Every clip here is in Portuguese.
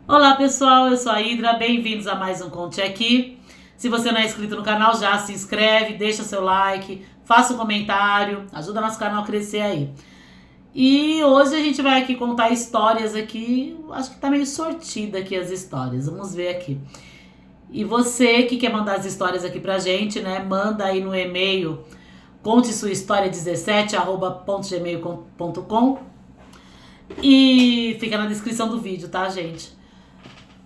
Olá pessoal, eu sou a Hidra, bem-vindos a mais um Conte Aqui. Se você não é inscrito no canal, já se inscreve, deixa seu like, faça um comentário, ajuda nosso canal a crescer aí. E hoje a gente vai aqui contar histórias aqui, acho que tá meio sortida aqui as histórias, vamos ver aqui. E você que quer mandar as histórias aqui pra gente, né, manda aí no e-mail conte sua história 17@gmail.com e fica na descrição do vídeo, tá, gente?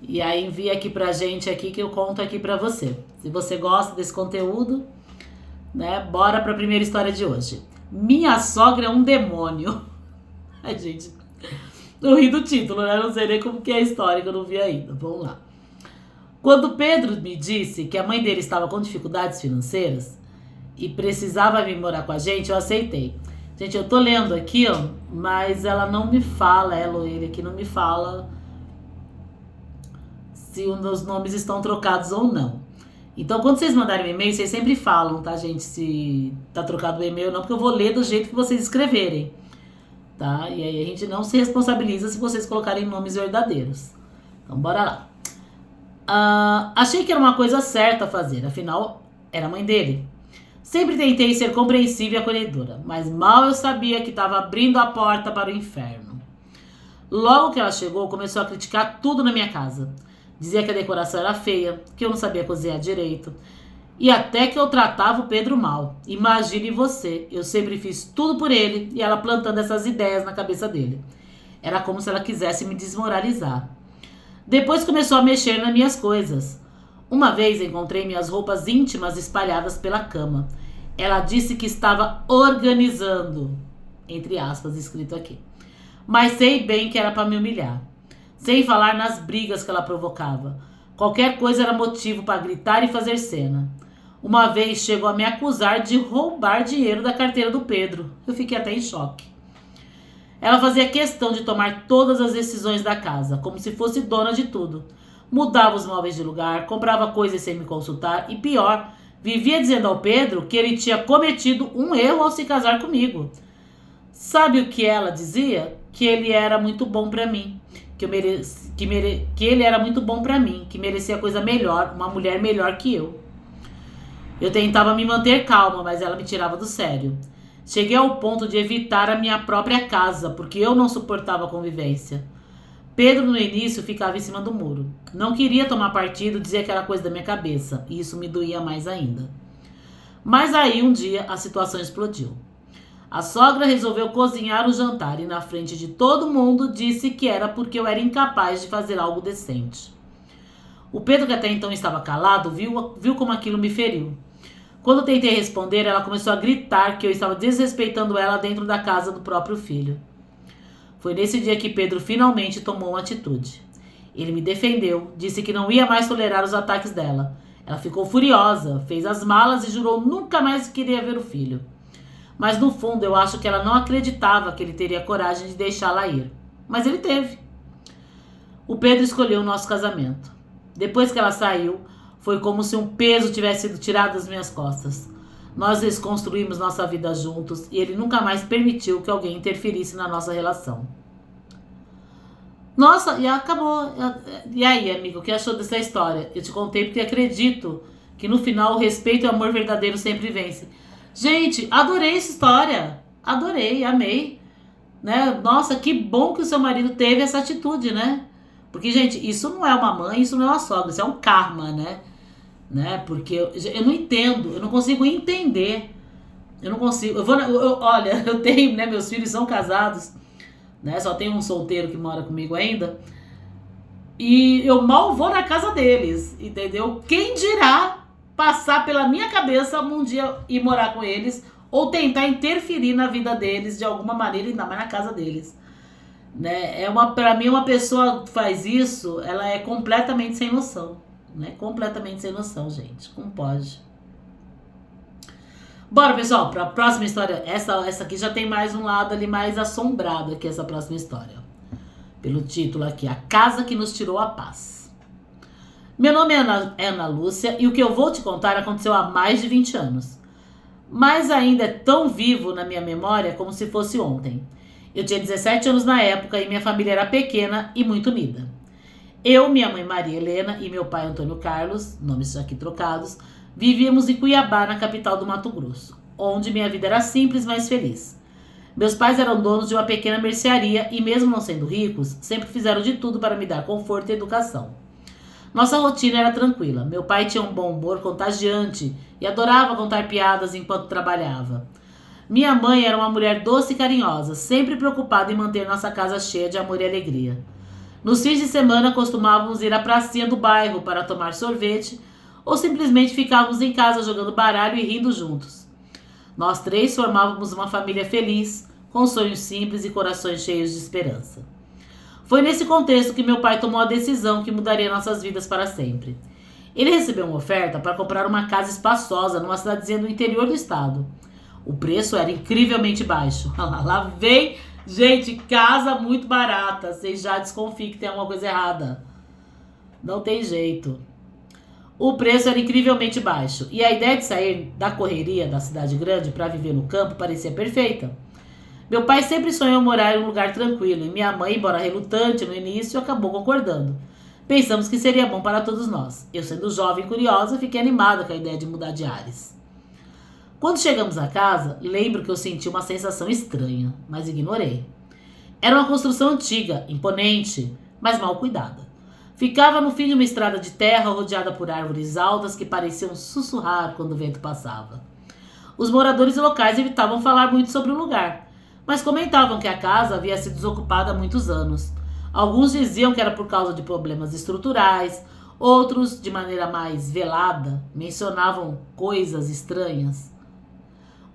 E aí envia aqui pra gente aqui que eu conto aqui pra você. Se você gosta desse conteúdo, né? Bora pra primeira história de hoje. Minha sogra é um demônio. Ai, gente. Eu ri do título, né? Não sei nem como que é a história que eu não vi ainda. Vamos lá. Quando Pedro me disse que a mãe dele estava com dificuldades financeiras e precisava vir morar com a gente, eu aceitei. Gente, eu tô lendo aqui, ó, mas ela não me fala, ela ou ele aqui não me fala se um dos nomes estão trocados ou não. Então, quando vocês mandarem um e-mail, vocês sempre falam, tá, gente, se tá trocado o e-mail ou não, porque eu vou ler do jeito que vocês escreverem, tá? E aí a gente não se responsabiliza se vocês colocarem nomes verdadeiros. Então, bora lá. Achei que era uma coisa certa a fazer, afinal, era a mãe dele. Sempre tentei ser compreensiva e acolhedora, mas mal eu sabia que estava abrindo a porta para o inferno. Logo que ela chegou, começou a criticar tudo na minha casa. Dizia que a decoração era feia, que eu não sabia cozinhar direito. E até que eu tratava o Pedro mal. Imagine você, eu sempre fiz tudo por ele e ela plantando essas ideias na cabeça dele. Era como se ela quisesse me desmoralizar. Depois começou a mexer nas minhas coisas. Uma vez encontrei minhas roupas íntimas espalhadas pela cama. Ela disse que estava organizando, entre aspas, escrito aqui. Mas sei bem que era para me humilhar. Sem falar nas brigas que ela provocava. Qualquer coisa era motivo para gritar e fazer cena. Uma vez chegou a me acusar de roubar dinheiro da carteira do Pedro. Eu fiquei até em choque. Ela fazia questão de tomar todas as decisões da casa, como se fosse dona de tudo. Mudava os móveis de lugar, comprava coisas sem me consultar e, pior, vivia dizendo ao Pedro que ele tinha cometido um erro ao se casar comigo. Sabe o que ela dizia? Que ele era muito bom para mim. Que ele era muito bom pra mim, que merecia coisa melhor, uma mulher melhor que eu. Eu tentava me manter calma, mas ela me tirava do sério. Cheguei ao ponto de evitar a minha própria casa, porque eu não suportava a convivência. Pedro, no início, ficava em cima do muro. Não queria tomar partido, dizia que era coisa da minha cabeça, e isso me doía mais ainda. Mas aí, um dia, a situação explodiu. A sogra resolveu cozinhar o jantar e, na frente de todo mundo, disse que era porque eu era incapaz de fazer algo decente. O Pedro, que até então estava calado, viu como aquilo me feriu. Quando tentei responder, ela começou a gritar que eu estava desrespeitando ela dentro da casa do próprio filho. Foi nesse dia que Pedro finalmente tomou uma atitude. Ele me defendeu, disse que não ia mais tolerar os ataques dela. Ela ficou furiosa, fez as malas e jurou nunca mais que queria ver o filho. Mas no fundo eu acho que ela não acreditava que ele teria coragem de deixá-la ir. Mas ele teve. O Pedro escolheu o nosso casamento. Depois que ela saiu, foi como se um peso tivesse sido tirado das minhas costas. Nós desconstruímos nossa vida juntos e ele nunca mais permitiu que alguém interferisse na nossa relação. Nossa, e acabou. E aí, amigo, o que achou dessa história? Eu te contei porque acredito que no final o respeito e o amor verdadeiro sempre vencem. Gente, adorei essa história. Adorei, amei. Né? Nossa, que bom que o seu marido teve essa atitude, né? Porque, gente, isso não é uma mãe, isso não é uma sogra, isso é um karma, né? Porque eu não entendo, eu não consigo entender. Eu não consigo. Olha, eu tenho, né? Meus filhos são casados, né? Só tem um solteiro que mora comigo ainda. E eu mal vou na casa deles, entendeu? Quem dirá passar pela minha cabeça um dia ir morar com eles ou tentar interferir na vida deles de alguma maneira, ainda mais na casa deles, né? Para mim, uma pessoa que faz isso, ela é completamente sem noção, né? Completamente sem noção, gente. Como pode? Bora, pessoal, para a próxima história. Essa aqui já tem mais um lado ali mais assombrado aqui, essa próxima história. Pelo título aqui, A Casa que Nos Tirou a Paz. Meu nome é Ana Lúcia e o que eu vou te contar aconteceu há mais de 20 anos. Mas ainda é tão vivo na minha memória como se fosse ontem. Eu tinha 17 anos na época e minha família era pequena e muito unida. Eu, minha mãe Maria Helena e meu pai Antônio Carlos, nomes aqui trocados, vivíamos em Cuiabá, na capital do Mato Grosso, onde minha vida era simples, mas feliz. Meus pais eram donos de uma pequena mercearia e, mesmo não sendo ricos, sempre fizeram de tudo para me dar conforto e educação. Nossa rotina era tranquila. Meu pai tinha um bom humor contagiante e adorava contar piadas enquanto trabalhava. Minha mãe era uma mulher doce e carinhosa, sempre preocupada em manter nossa casa cheia de amor e alegria. Nos fins de semana costumávamos ir à pracinha do bairro para tomar sorvete ou simplesmente ficávamos em casa jogando baralho e rindo juntos. Nós três formávamos uma família feliz, com sonhos simples e corações cheios de esperança. Foi nesse contexto que meu pai tomou a decisão que mudaria nossas vidas para sempre. Ele recebeu uma oferta para comprar uma casa espaçosa numa cidadezinha do interior do estado. O preço era incrivelmente baixo. Lá vem, gente, casa muito barata. Vocês já desconfiam que tem alguma coisa errada. Não tem jeito. O preço era incrivelmente baixo e a ideia de sair da correria da cidade grande para viver no campo parecia perfeita. Meu pai sempre sonhou morar em um lugar tranquilo e minha mãe, embora relutante no início, acabou concordando. Pensamos que seria bom para todos nós. Eu, sendo jovem e curiosa, fiquei animada com a ideia de mudar de ares. Quando chegamos à casa, lembro que eu senti uma sensação estranha, mas ignorei. Era uma construção antiga, imponente, mas mal cuidada. Ficava no fim de uma estrada de terra rodeada por árvores altas que pareciam sussurrar quando o vento passava. Os moradores locais evitavam falar muito sobre o lugar, mas comentavam que a casa havia sido desocupada há muitos anos. Alguns diziam que era por causa de problemas estruturais, outros, de maneira mais velada, mencionavam coisas estranhas.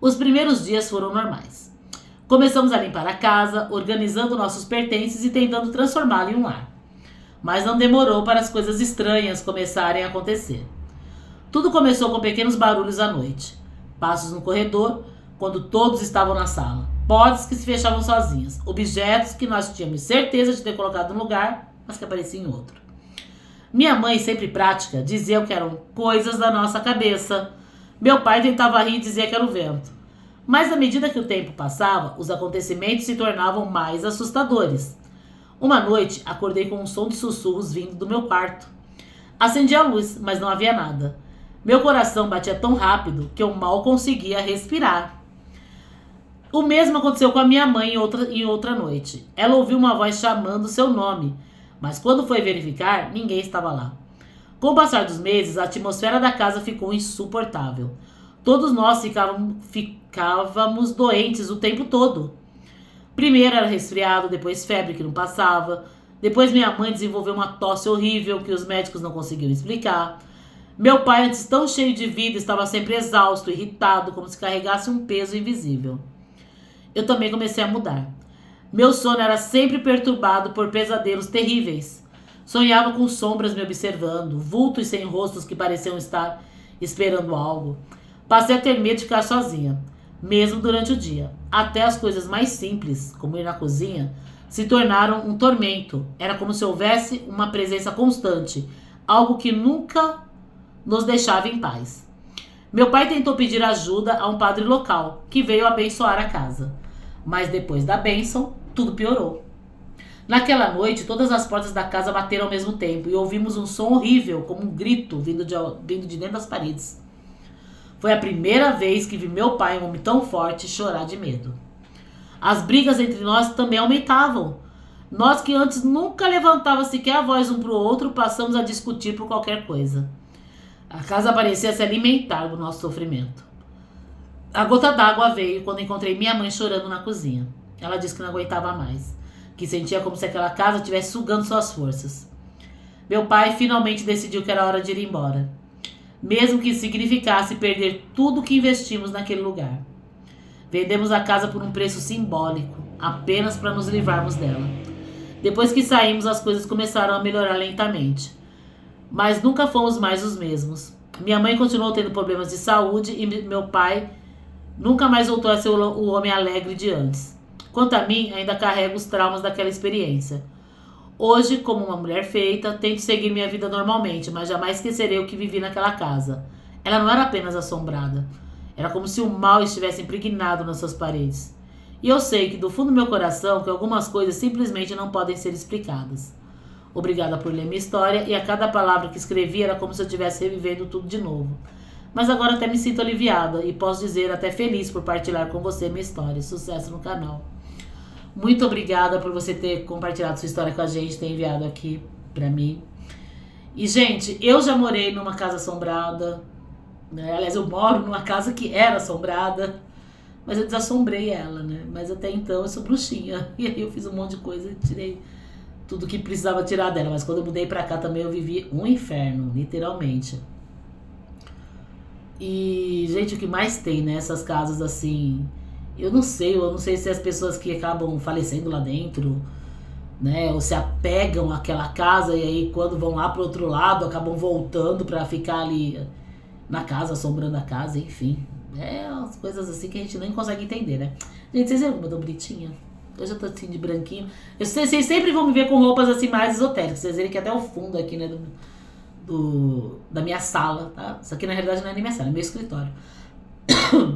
Os primeiros dias foram normais. Começamos a limpar a casa, organizando nossos pertences e tentando transformá-la em um lar. Mas não demorou para as coisas estranhas começarem a acontecer. Tudo começou com pequenos barulhos à noite. Passos no corredor, quando todos estavam na sala. Portas que se fechavam sozinhas. Objetos que nós tínhamos certeza de ter colocado no lugar, mas que apareciam em outro. Minha mãe, sempre prática, dizia que eram coisas da nossa cabeça. Meu pai tentava rir e dizia que era o vento. Mas à medida que o tempo passava, os acontecimentos se tornavam mais assustadores. Uma noite, acordei com um som de sussurros vindo do meu quarto. Acendi a luz, mas não havia nada. Meu coração batia tão rápido que eu mal conseguia respirar. O mesmo aconteceu com a minha mãe em outra noite. Ela ouviu uma voz chamando seu nome, mas quando foi verificar, ninguém estava lá. Com o passar dos meses, a atmosfera da casa ficou insuportável. Todos nós ficávamos doentes o tempo todo. Primeiro era resfriado, depois febre que não passava. Depois minha mãe desenvolveu uma tosse horrível que os médicos não conseguiam explicar. Meu pai, antes tão cheio de vida, estava sempre exausto, irritado, como se carregasse um peso invisível. Eu também comecei a mudar. Meu sono era sempre perturbado por pesadelos terríveis. Sonhava com sombras me observando, vultos sem rostos que pareciam estar esperando algo. Passei a ter medo de ficar sozinha, mesmo durante o dia. Até as coisas mais simples, como ir na cozinha, se tornaram um tormento. Era como se houvesse uma presença constante, algo que nunca nos deixava em paz. Meu pai tentou pedir ajuda a um padre local, que veio abençoar a casa. Mas depois da bênção, tudo piorou. Naquela noite, todas as portas da casa bateram ao mesmo tempo e ouvimos um som horrível, como um grito vindo de dentro das paredes. Foi a primeira vez que vi meu pai, um homem tão forte, chorar de medo. As brigas entre nós também aumentavam. Nós que antes nunca levantava sequer a voz um para o outro, passamos a discutir por qualquer coisa. A casa parecia se alimentar do nosso sofrimento. A gota d'água veio quando encontrei minha mãe chorando na cozinha. Ela disse que não aguentava mais, que sentia como se aquela casa estivesse sugando suas forças. Meu pai finalmente decidiu que era hora de ir embora, mesmo que significasse perder tudo que investimos naquele lugar. Vendemos a casa por um preço simbólico, apenas para nos livrarmos dela. Depois que saímos, as coisas começaram a melhorar lentamente, mas nunca fomos mais os mesmos. Minha mãe continuou tendo problemas de saúde e meu pai nunca mais voltou a ser o homem alegre de antes. Quanto a mim, ainda carrego os traumas daquela experiência. Hoje, como uma mulher feita, tento seguir minha vida normalmente, mas jamais esquecerei o que vivi naquela casa. Ela não era apenas assombrada. Era como se o mal estivesse impregnado nas suas paredes. E eu sei que do fundo do meu coração que algumas coisas simplesmente não podem ser explicadas. Obrigada por ler minha história, e a cada palavra que escrevi era como se eu estivesse revivendo tudo de novo. Mas agora até me sinto aliviada e posso dizer até feliz por partilhar com você minha história. Sucesso no canal. Muito obrigada por você ter compartilhado sua história com a gente, ter enviado aqui pra mim. E, gente, eu já morei numa casa assombrada, né? Aliás, eu moro numa casa que era assombrada, mas eu desassombrei ela, né? Mas até então eu sou bruxinha. E aí eu fiz um monte de coisa e tirei tudo que precisava tirar dela. Mas quando eu mudei pra cá também eu vivi um inferno, literalmente. E, gente, o que mais tem nessas casas assim... eu não sei se as pessoas que acabam falecendo lá dentro, né, ou se apegam àquela casa e aí quando vão lá pro outro lado acabam voltando pra ficar ali na casa, assombrando a casa, enfim. É umas coisas assim que a gente nem consegue entender, né? Gente, vocês viram como eu tô bonitinha? Hoje eu tô assim de branquinho. Vocês sempre vão me ver com roupas assim mais esotéricas. Vocês verem que até o fundo aqui, né, da minha sala, tá? Isso aqui na realidade não é nem minha sala, é meu escritório.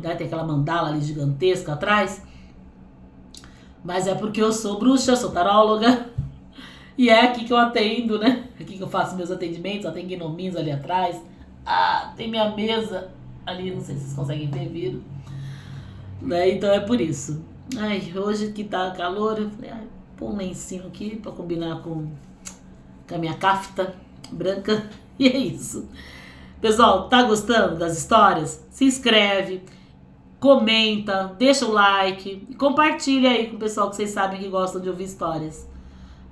Tem aquela mandala ali gigantesca atrás. Mas é porque eu sou bruxa, sou taróloga. E é aqui que eu atendo, né? Aqui que eu faço meus atendimentos. Ó, tem gnominhos ali atrás. Ah, tem minha mesa ali, não sei se vocês conseguem ver, viram? Né? Então é por isso. Ai, hoje que tá calor, eu falei, pôr um lencinho aqui pra combinar com a minha cafta branca. E é isso. Pessoal, tá gostando das histórias? Se inscreve, comenta, deixa o like e compartilha aí com o pessoal que vocês sabem que gostam de ouvir histórias.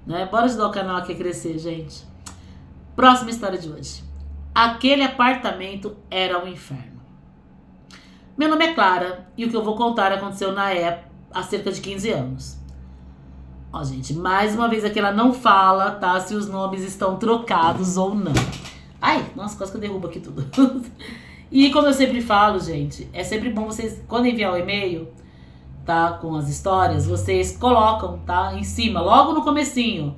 Né? Bora ajudar o canal aqui a crescer, gente. Próxima história de hoje. Aquele apartamento era um inferno. Meu nome é Clara e o que eu vou contar aconteceu na época, há cerca de 15 anos. Ó, gente, mais uma vez aqui ela não fala, tá? Se os nomes estão trocados ou não. Ai, nossa, quase que eu derrubo aqui tudo. E como eu sempre falo, gente, é sempre bom vocês, quando enviar o e-mail, tá, com as histórias, vocês colocam, tá, em cima, logo no comecinho,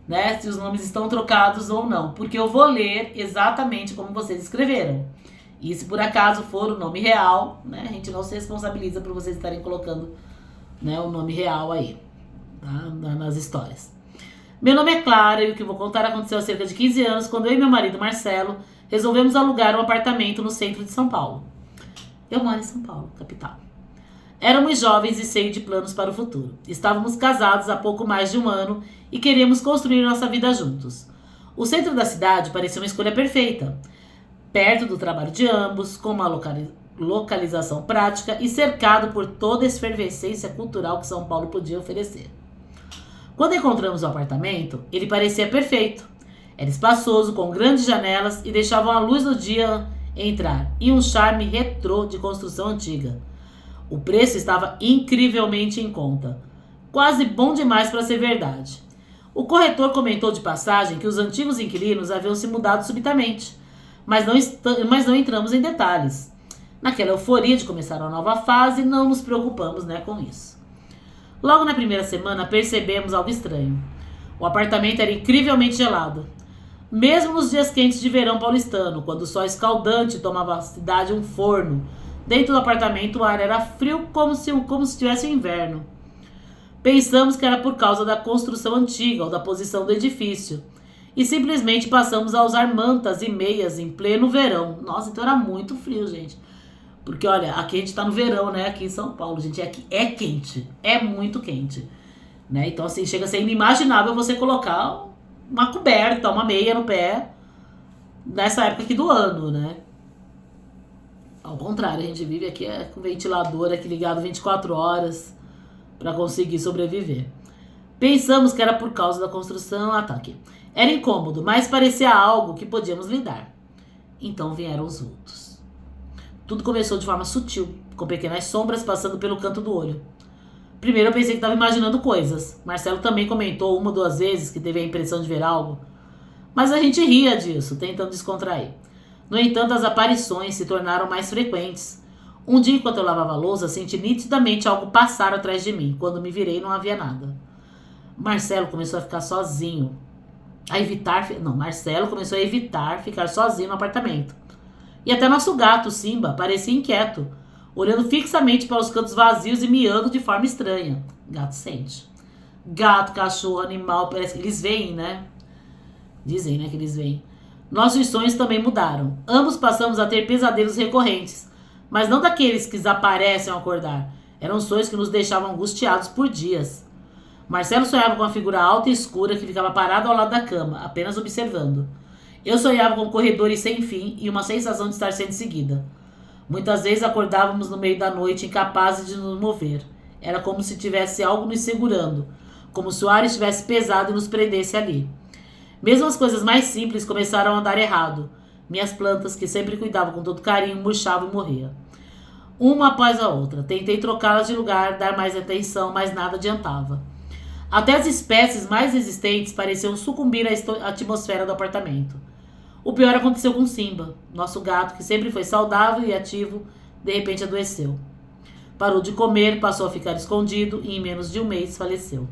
né, se os nomes estão trocados ou não, porque eu vou ler exatamente como vocês escreveram. E se por acaso for o nome real, né, a gente não se responsabiliza por vocês estarem colocando, né, o nome real aí, tá, nas histórias. Meu nome é Clara e o que eu vou contar aconteceu há cerca de 15 anos, quando eu e meu marido Marcelo resolvemos alugar um apartamento no centro de São Paulo. Eu moro em São Paulo, capital. Éramos jovens e cheios de planos para o futuro. Estávamos casados há pouco mais de um ano e queríamos construir nossa vida juntos. O centro da cidade parecia uma escolha perfeita. Perto do trabalho de ambos, com uma localização prática e cercado por toda a efervescência cultural que São Paulo podia oferecer. Quando encontramos o apartamento, ele parecia perfeito. Era espaçoso, com grandes janelas e deixava a luz do dia entrar, e um charme retrô de construção antiga. O preço estava incrivelmente em conta. Quase bom demais para ser verdade. O corretor comentou de passagem que os antigos inquilinos haviam se mudado subitamente, mas não entramos em detalhes. Naquela euforia de começar uma nova fase, não nos preocupamos, né, com isso. Logo na primeira semana, percebemos algo estranho. O apartamento era incrivelmente gelado. Mesmo nos dias quentes de verão paulistano, quando o sol escaldante tomava a cidade um forno, dentro do apartamento o ar era frio como se tivesse inverno. Pensamos que era por causa da construção antiga ou da posição do edifício, e simplesmente passamos a usar mantas e meias em pleno verão. Nossa, então era muito frio, gente. Porque, olha, aqui a gente tá no verão, né? Aqui em São Paulo, gente, aqui é quente. É muito quente. Né? Então, assim, chega a ser inimaginável você colocar uma coberta, uma meia no pé nessa época aqui do ano, né? Ao contrário, a gente vive aqui com ventilador aqui ligado 24 horas para conseguir sobreviver. Pensamos que era por causa da construção. Ah, tá aqui. Era incômodo, mas parecia algo que podíamos lidar. Então vieram os vultos. Tudo começou de forma sutil, com pequenas sombras passando pelo canto do olho. Primeiro eu pensei que estava imaginando coisas. Marcelo também comentou uma ou duas vezes que teve a impressão de ver algo. Mas a gente ria disso, tentando descontrair. No entanto, as aparições se tornaram mais frequentes. Um dia, enquanto eu lavava a louça, senti nitidamente algo passar atrás de mim. Quando me virei, não havia nada. Marcelo começou a ficar sozinho. Marcelo começou a evitar ficar sozinho no apartamento. E até nosso gato, Simba, parecia inquieto, olhando fixamente para os cantos vazios e miando de forma estranha. Gato sente. Gato, cachorro, animal, parece que eles veem, né? Dizem, né, que eles veem. Nossos sonhos também mudaram. Ambos passamos a ter pesadelos recorrentes, mas não daqueles que desaparecem ao acordar. Eram sonhos que nos deixavam angustiados por dias. Marcelo sonhava com uma figura alta e escura que ficava parada ao lado da cama, apenas observando. Eu sonhava com corredores sem fim e uma sensação de estar sendo seguida. Muitas vezes acordávamos no meio da noite, incapazes de nos mover. Era como se tivesse algo nos segurando, como se o ar estivesse pesado e nos prendesse ali. Mesmo as coisas mais simples começaram a dar errado. Minhas plantas, que sempre cuidava com todo carinho, murchavam e morriam. Uma após a outra. Tentei trocá-las de lugar, dar mais atenção, mas nada adiantava. Até as espécies mais resistentes pareciam sucumbir à atmosfera do apartamento. O pior aconteceu com Simba. Nosso gato, que sempre foi saudável e ativo, de repente adoeceu. Parou de comer, passou a ficar escondido e em menos de um mês faleceu.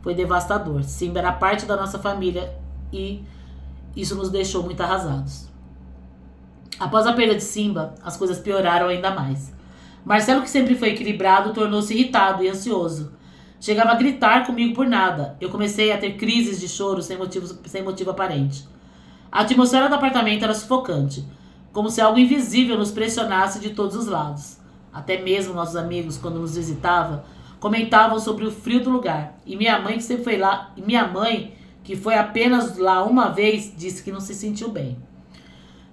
Foi devastador. Simba era parte da nossa família e isso nos deixou muito arrasados. Após a perda de Simba, as coisas pioraram ainda mais. Marcelo, que sempre foi equilibrado, tornou-se irritado e ansioso. Chegava a gritar comigo por nada. Eu comecei a ter crises de choro sem motivo aparente. A atmosfera do apartamento era sufocante, como se algo invisível nos pressionasse de todos os lados. Até mesmo nossos amigos, quando nos visitavam, comentavam sobre o frio do lugar. E minha mãe, que sempre foi lá, e minha mãe, que foi apenas lá uma vez, disse que não se sentiu bem.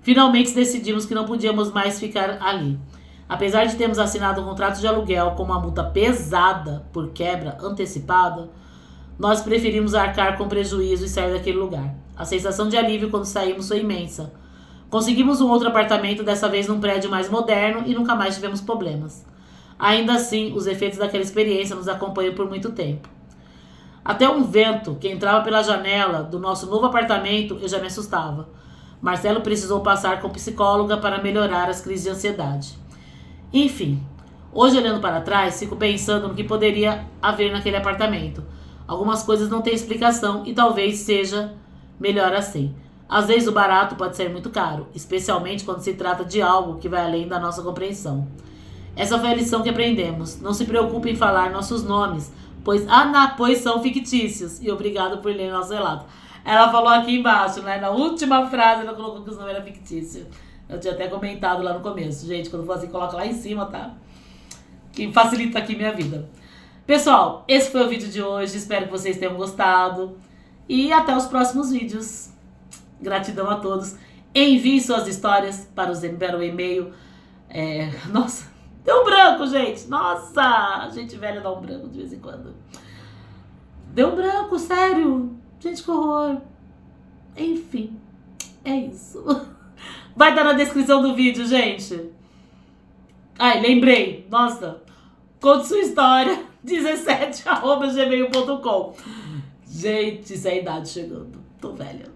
Finalmente decidimos que não podíamos mais ficar ali. Apesar de termos assinado um contrato de aluguel com uma multa pesada por quebra antecipada, nós preferimos arcar com prejuízo e sair daquele lugar. A sensação de alívio quando saímos foi imensa. Conseguimos um outro apartamento, dessa vez num prédio mais moderno, e nunca mais tivemos problemas. Ainda assim, os efeitos daquela experiência nos acompanham por muito tempo. Até um vento que entrava pela janela do nosso novo apartamento, eu já me assustava. Marcelo precisou passar com psicóloga para melhorar as crises de ansiedade. Enfim, hoje olhando para trás, fico pensando no que poderia haver naquele apartamento. Algumas coisas não têm explicação e talvez seja melhor assim. Às vezes o barato pode ser muito caro, especialmente quando se trata de algo que vai além da nossa compreensão. Essa foi a lição que aprendemos. Não se preocupe em falar nossos nomes, pois são fictícios. E obrigado por ler nosso relato. Ela falou aqui embaixo, né? Na última frase ela colocou que os nomes eram fictícios. Eu tinha até comentado lá no começo. Gente, quando for assim, coloca lá em cima, tá? Que facilita aqui minha vida. Pessoal, esse foi o vídeo de hoje. Espero que vocês tenham gostado. E até os próximos vídeos. Gratidão a todos. Envie suas histórias para o e-mail. Nossa, deu um branco, gente. Nossa, gente velha dá um branco de vez em quando. Deu um branco, sério. Gente, que horror. Enfim, é isso. Vai estar na descrição do vídeo, gente. Ai, lembrei. Nossa, conte sua história. 17@gmail.com. Gente, isso é a idade chegando. Tô velha.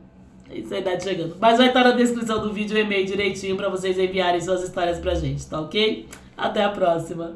Isso é a idade chegando. Mas vai estar na descrição do vídeo o e-mail direitinho pra vocês enviarem suas histórias pra gente, tá ok? Até a próxima.